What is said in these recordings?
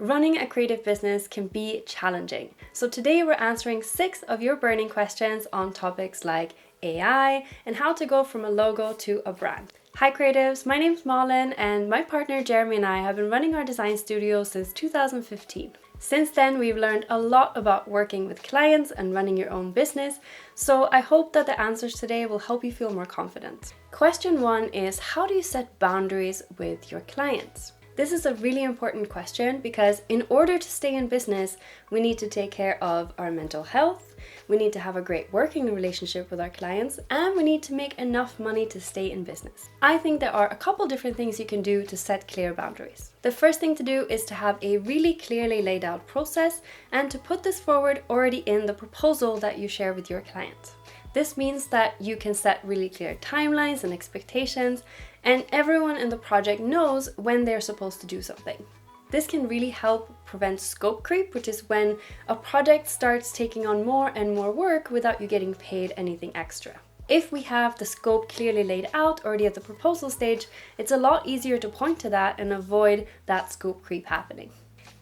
Running a creative business can be challenging. So today we're answering 6 of your burning questions on topics like AI and how to go from a logo to a brand. Hi creatives, my name's Malin and my partner Jeremy and I have been running our design studio since 2015. Since then, we've learned a lot about working with clients and running your own business, so I hope that the answers today will help you feel more confident. Question 1 is, how do you set boundaries with your clients? This is a really important question because in order to stay in business, we need to take care of our mental health, we need to have a great working relationship with our clients, and we need to make enough money to stay in business. I think there are a couple different things you can do to set clear boundaries. The first thing to do is to have a really clearly laid out process and to put this forward already in the proposal that you share with your client. This means that you can set really clear timelines and expectations, and everyone in the project knows when they're supposed to do something. This can really help prevent scope creep, which is when a project starts taking on more and more work without you getting paid anything extra. If we have the scope clearly laid out already at the proposal stage, it's a lot easier to point to that and avoid that scope creep happening.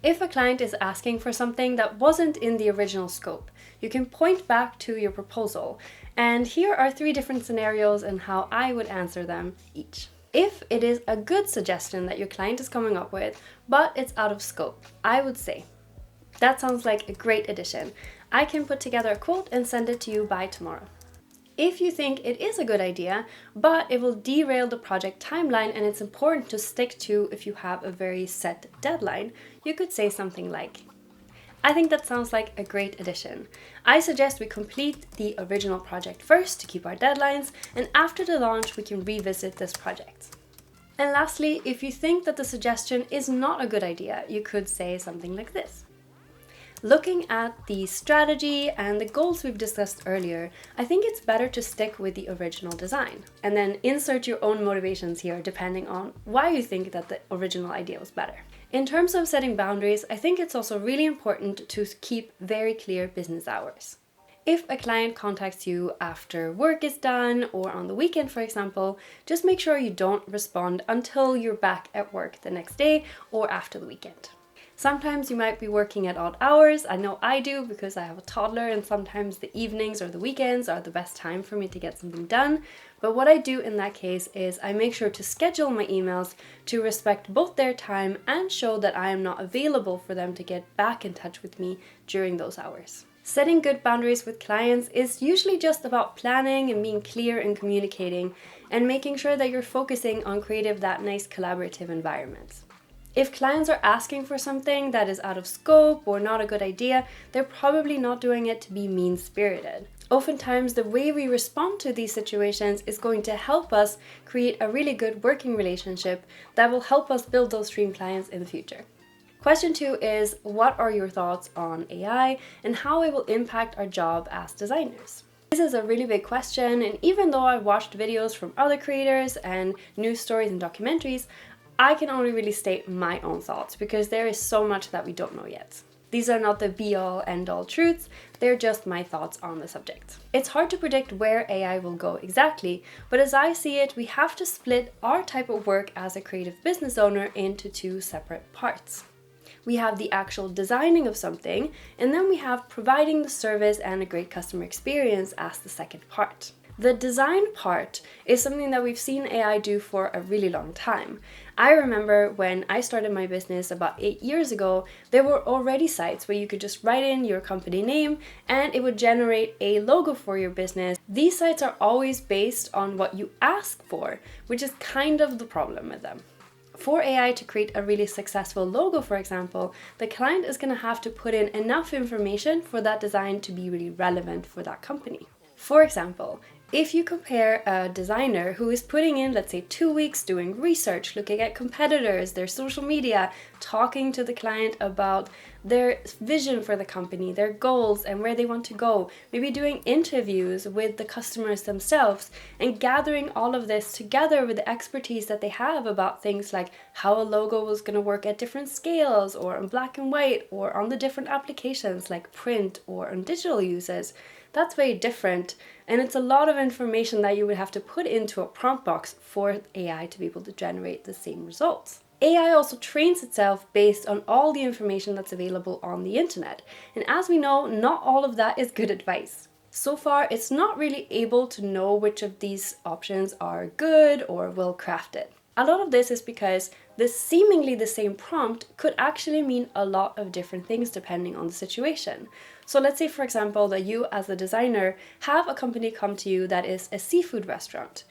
If a client is asking for something that wasn't in the original scope, you can point back to your proposal. And here are 3 different scenarios and how I would answer them each. If it is a good suggestion that your client is coming up with, but it's out of scope, I would say, that sounds like a great addition. I can put together a quote and send it to you by tomorrow. If you think it is a good idea, but it will derail the project timeline and it's important to stick to if you have a very set deadline, you could say something like, I think that sounds like a great addition. I suggest we complete the original project first to keep our deadlines, and after the launch we can revisit this project. And lastly, if you think that the suggestion is not a good idea, you could say something like this. Looking at the strategy and the goals we've discussed earlier, I think it's better to stick with the original design, and then insert your own motivations here depending on why you think that the original idea was better. In terms of setting boundaries, I think it's also really important to keep very clear business hours. If a client contacts you after work is done or on the weekend, for example, just make sure you don't respond until you're back at work the next day or after the weekend. Sometimes you might be working at odd hours. I know I do because I have a toddler, and sometimes the evenings or the weekends are the best time for me to get something done. But what I do in that case is I make sure to schedule my emails to respect both their time and show that I am not available for them to get back in touch with me during those hours. Setting good boundaries with clients is usually just about planning and being clear and communicating and making sure that you're focusing on creating that nice collaborative environment. If clients are asking for something that is out of scope or not a good idea, they're probably not doing it to be mean-spirited. Oftentimes, the way we respond to these situations is going to help us create a really good working relationship that will help us build those dream clients in the future. Question 2 is, what are your thoughts on AI and how it will impact our job as designers? This is a really big question, and even though I've watched videos from other creators and news stories and documentaries, I can only really state my own thoughts because there is so much that we don't know yet. These are not the be-all, end-all truths, they're just my thoughts on the subject. It's hard to predict where AI will go exactly, but as I see it, we have to split our type of work as a creative business owner into 2 separate parts. We have the actual designing of something, and then we have providing the service and a great customer experience as the second part. The design part is something that we've seen AI do for a really long time. I remember when I started my business about 8 years ago, there were already sites where you could just write in your company name and it would generate a logo for your business. These sites are always based on what you ask for, which is kind of the problem with them. For AI to create a really successful logo, for example, the client is going to have to put in enough information for that design to be really relevant for that company. For example, if you compare a designer who is putting in, let's say, 2 weeks doing research, looking at competitors, their social media, talking to the client about their vision for the company, their goals and where they want to go, maybe doing interviews with the customers themselves and gathering all of this together with the expertise that they have about things like how a logo was going to work at different scales or in black and white or on the different applications like print or on digital uses. That's very different, and it's a lot of information that you would have to put into a prompt box for AI to be able to generate the same results. AI also trains itself based on all the information that's available on the internet. And as we know, not all of that is good advice. So far, it's not really able to know which of these options are good or well crafted. A lot of this is because this seemingly the same prompt could actually mean a lot of different things depending on the situation. So let's say, for example, that you as a designer have a company come to you that is a seafood restaurant.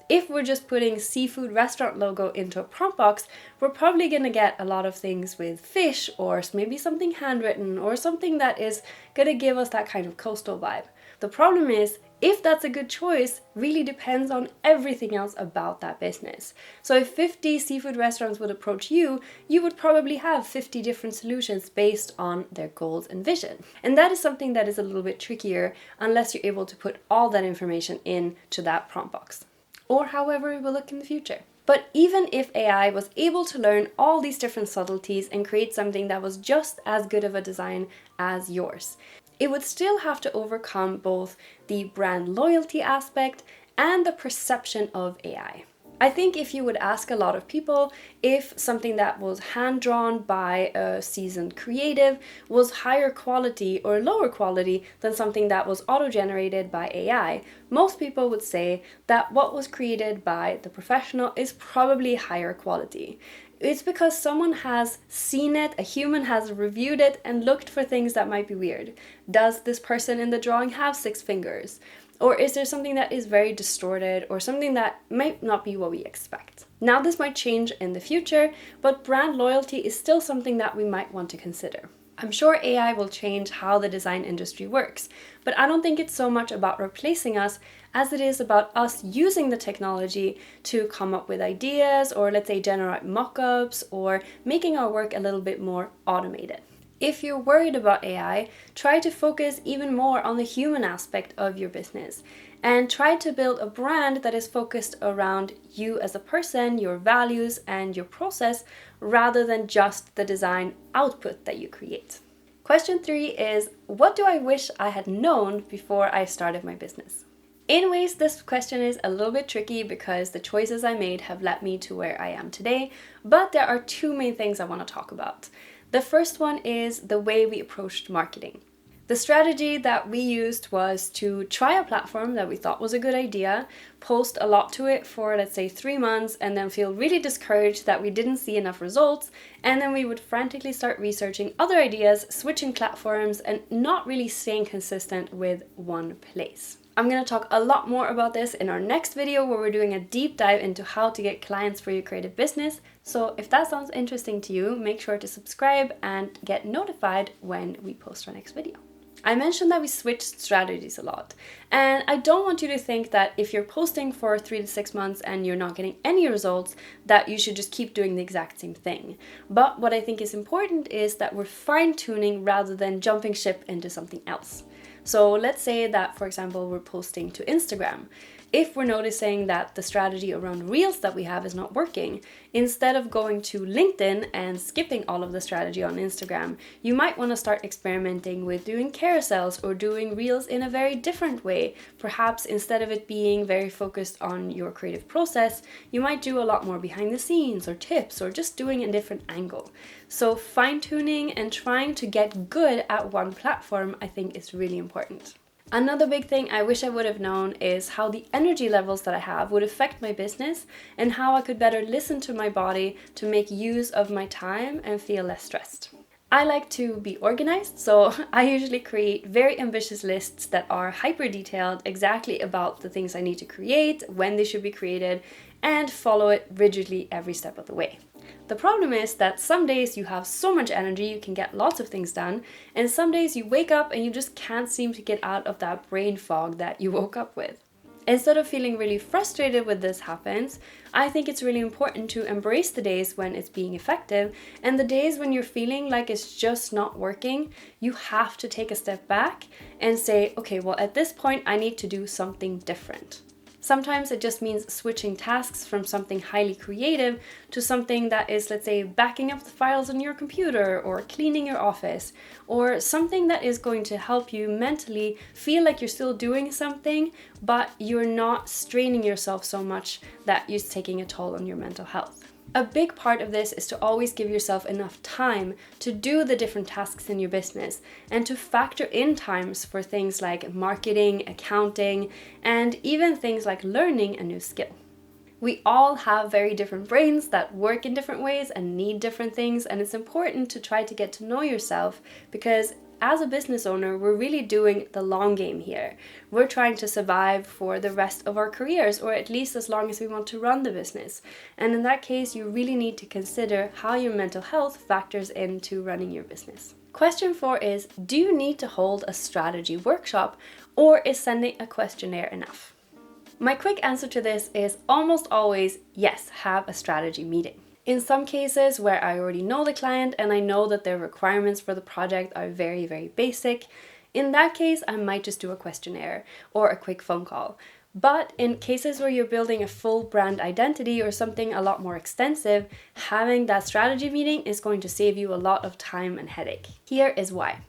If we're just putting seafood restaurant logo into a prompt box, we're probably going to get a lot of things with fish or maybe something handwritten or something that is going to give us that kind of coastal vibe. The problem is, if that's a good choice, really depends on everything else about that business. So if 50 seafood restaurants would approach you, you would probably have 50 different solutions based on their goals and vision. And that is something that is a little bit trickier unless you're able to put all that information into that prompt box. Or however it will look in the future. But even if AI was able to learn all these different subtleties and create something that was just as good of a design as yours, it would still have to overcome both the brand loyalty aspect and the perception of AI. I think if you would ask a lot of people if something that was hand-drawn by a seasoned creative was higher quality or lower quality than something that was auto-generated by AI, most people would say that what was created by the professional is probably higher quality. It's because someone has seen it, a human has reviewed it and looked for things that might be weird. Does this person in the drawing have 6 fingers? Or is there something that is very distorted or something that might not be what we expect? Now this might change in the future, but brand loyalty is still something that we might want to consider. I'm sure AI will change how the design industry works, but I don't think it's so much about replacing us as it is about us using the technology to come up with ideas or let's say generate mock-ups or making our work a little bit more automated. If you're worried about AI, try to focus even more on the human aspect of your business and try to build a brand that is focused around you as a person, your values, and your process rather than just the design output that you create. Question 3 is, what do I wish I had known before I started my business? In ways, this question is a little bit tricky because the choices I made have led me to where I am today, but there are 2 main things I want to talk about. The first one is the way we approached marketing. The strategy that we used was to try a platform that we thought was a good idea, post a lot to it for let's say 3 months and then feel really discouraged that we didn't see enough results, and then we would frantically start researching other ideas, switching platforms and not really staying consistent with one place. I'm going to talk a lot more about this in our next video where we're doing a deep dive into how to get clients for your creative business. So if that sounds interesting to you, make sure to subscribe and get notified when we post our next video. I mentioned that we switched strategies a lot, and I don't want you to think that if you're posting for 3 to 6 months and you're not getting any results, that you should just keep doing the exact same thing. But what I think is important is that we're fine-tuning rather than jumping ship into something else. So let's say that, for example, we're posting to Instagram. If we're noticing that the strategy around Reels that we have is not working, instead of going to LinkedIn and skipping all of the strategy on Instagram, you might want to start experimenting with doing carousels or doing Reels in a very different way. Perhaps instead of it being very focused on your creative process, you might do a lot more behind the scenes or tips or just doing a different angle. So fine-tuning and trying to get good at one platform, I think, is really important. Another big thing I wish I would have known is how the energy levels that I have would affect my business and how I could better listen to my body to make use of my time and feel less stressed. I like to be organized, so I usually create very ambitious lists that are hyper detailed exactly about the things I need to create, when they should be created, and follow it rigidly every step of the way. The problem is that some days you have so much energy you can get lots of things done, and some days you wake up and you just can't seem to get out of that brain fog that you woke up with. Instead of feeling really frustrated when this happens, I think it's really important to embrace the days when it's being effective, and the days when you're feeling like it's just not working, you have to take a step back and say, okay, well at this point I need to do something different. Sometimes it just means switching tasks from something highly creative to something that is, let's say, backing up the files on your computer or cleaning your office, or something that is going to help you mentally feel like you're still doing something, but you're not straining yourself so much that it's taking a toll on your mental health. A big part of this is to always give yourself enough time to do the different tasks in your business and to factor in times for things like marketing, accounting, and even things like learning a new skill. We all have very different brains that work in different ways and need different things, and it's important to try to get to know yourself because as a business owner, we're really doing the long game here. We're trying to survive for the rest of our careers, or at least as long as we want to run the business. And in that case, you really need to consider how your mental health factors into running your business. Question 4 is, do you need to hold a strategy workshop, or is sending a questionnaire enough? My quick answer to this is almost always yes, have a strategy meeting. In some cases where I already know the client and I know that their requirements for the project are very, very basic, in that case I might just do a questionnaire or a quick phone call. But in cases where you're building a full brand identity or something a lot more extensive, having that strategy meeting is going to save you a lot of time and headache. Here is why.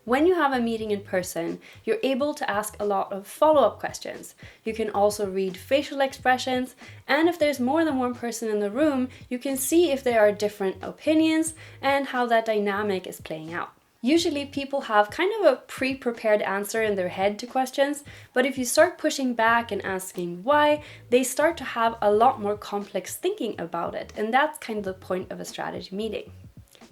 When you have a meeting in person, you're able to ask a lot of follow-up questions. You can also read facial expressions, and if there's more than one person in the room, you can see if there are different opinions and how that dynamic is playing out. Usually people have kind of a pre-prepared answer in their head to questions, but if you start pushing back and asking why, they start to have a lot more complex thinking about it, and that's kind of the point of a strategy meeting.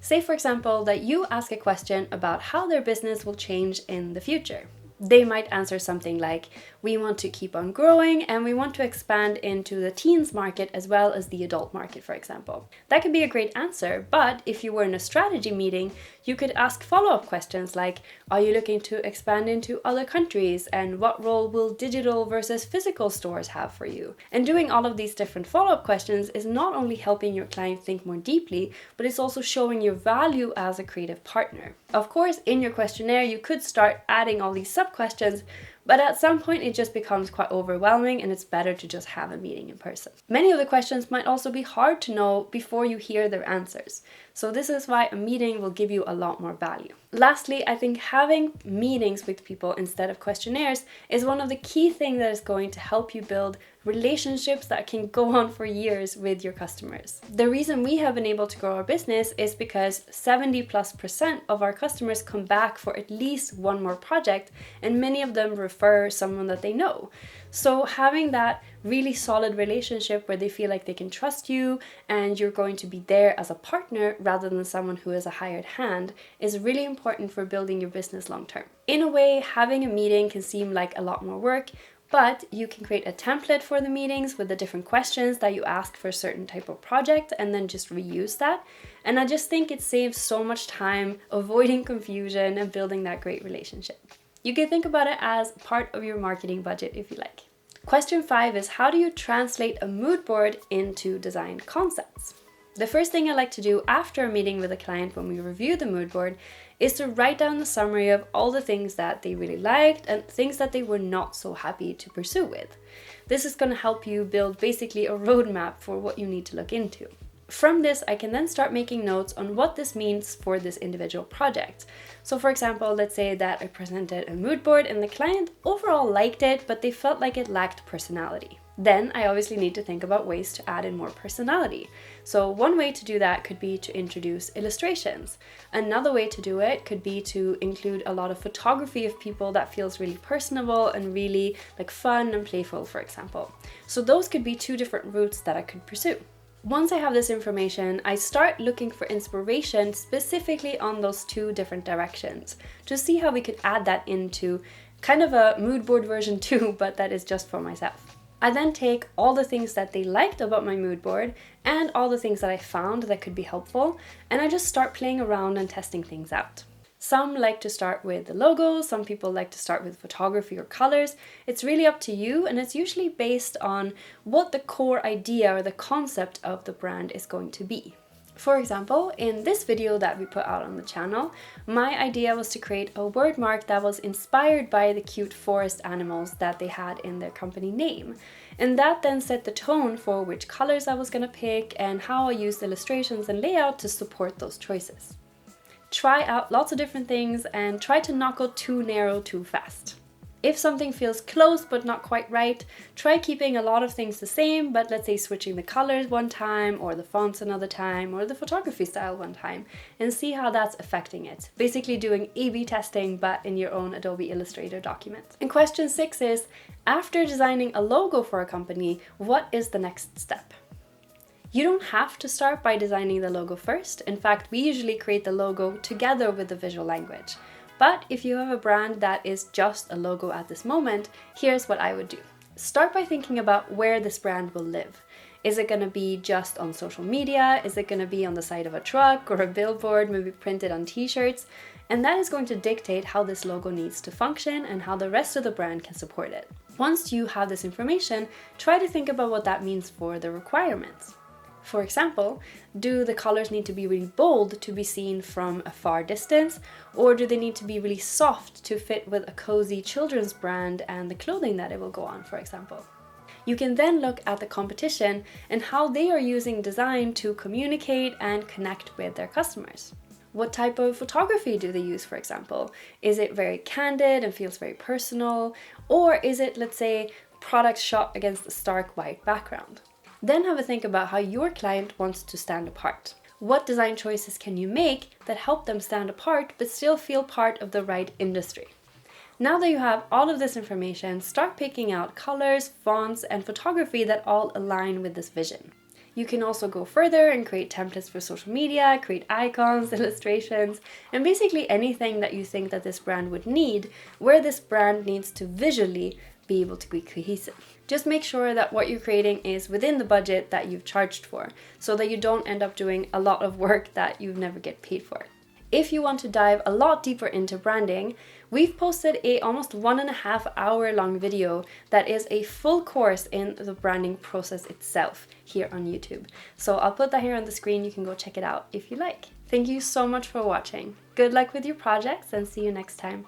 Say, for example, that you ask a question about how their business will change in the future. They might answer something like, we want to keep on growing and we want to expand into the teens market as well as the adult market, for example. That could be a great answer, but if you were in a strategy meeting, you could ask follow-up questions like, are you looking to expand into other countries, and what role will digital versus physical stores have for you? And doing all of these different follow-up questions is not only helping your client think more deeply, but it's also showing your value as a creative partner. Of course, in your questionnaire, you could start adding all these sub-questions, but at some point it just becomes quite overwhelming and it's better to just have a meeting in person. Many of the questions might also be hard to know before you hear their answers. So this is why a meeting will give you a lot more value. Lastly, I think having meetings with people instead of questionnaires is one of the key things that is going to help you build relationships that can go on for years with your customers. The reason we have been able to grow our business is because 70+% of our customers come back for at least one more project, and many of them refer someone that they know. So having that really solid relationship where they feel like they can trust you and you're going to be there as a partner rather than someone who is a hired hand is really important for building your business long term. In a way, having a meeting can seem like a lot more work, but you can create a template for the meetings with the different questions that you ask for a certain type of project and then just reuse that. And I just think it saves so much time avoiding confusion and building that great relationship. You can think about it as part of your marketing budget if you like. Question 5 is, how do you translate a mood board into design concepts? The first thing I like to do after a meeting with a client when we review the mood board is to write down the summary of all the things that they really liked and things that they were not so happy to pursue with. This is going to help you build basically a roadmap for what you need to look into. From this, I can then start making notes on what this means for this individual project. So for example, let's say that I presented a mood board and the client overall liked it, but they felt like it lacked personality. Then I obviously need to think about ways to add in more personality. So one way to do that could be to introduce illustrations. Another way to do it could be to include a lot of photography of people that feels really personable and really like fun and playful, for example. So those could be two different routes that I could pursue. Once I have this information, I start looking for inspiration specifically on those two different directions to see how we could add that into kind of a mood board version 2, but that is just for myself. I then take all the things that they liked about my mood board and all the things that I found that could be helpful, and I just start playing around and testing things out. Some like to start with the logo, some people like to start with photography or colors. It's really up to you, and it's usually based on what the core idea or the concept of the brand is going to be. For example, in this video that we put out on the channel, my idea was to create a word mark that was inspired by the cute forest animals that they had in their company name. And that then set the tone for which colors I was going to pick and how I used illustrations and layout to support those choices. Try out lots of different things and try to not go too narrow too fast. If something feels close but not quite right, try keeping a lot of things the same, but let's say switching the colors one time, or the fonts another time, or the photography style one time, and see how that's affecting it. Basically doing A/B testing, but in your own Adobe Illustrator document. And question 6 is, after designing a logo for a company, what is the next step? You don't have to start by designing the logo first. In fact, we usually create the logo together with the visual language. But if you have a brand that is just a logo at this moment, here's what I would do. Start by thinking about where this brand will live. Is it going to be just on social media? Is it going to be on the side of a truck or a billboard, maybe printed on t-shirts? And that is going to dictate how this logo needs to function and how the rest of the brand can support it. Once you have this information, try to think about what that means for the requirements. For example, do the colors need to be really bold to be seen from a far distance, or do they need to be really soft to fit with a cozy children's brand and the clothing that it will go on, for example? You can then look at the competition and how they are using design to communicate and connect with their customers. What type of photography do they use, for example? Is it very candid and feels very personal? Or is it, let's say, products shot against a stark white background? Then have a think about how your client wants to stand apart. What design choices can you make that help them stand apart but still feel part of the right industry? Now that you have all of this information, start picking out colors, fonts, and photography that all align with this vision. You can also go further and create templates for social media, create icons, illustrations, and basically anything that you think that this brand would need, where this brand needs to visually be able to be cohesive. Just make sure that what you're creating is within the budget that you've charged for, so that you don't end up doing a lot of work that you never get paid for. If you want to dive a lot deeper into branding, we've posted a almost 1.5 hour long video that is a full course in the branding process itself here on YouTube. So I'll put that here on the screen. You can go check it out if you like. Thank you so much for watching. Good luck with your projects and see you next time.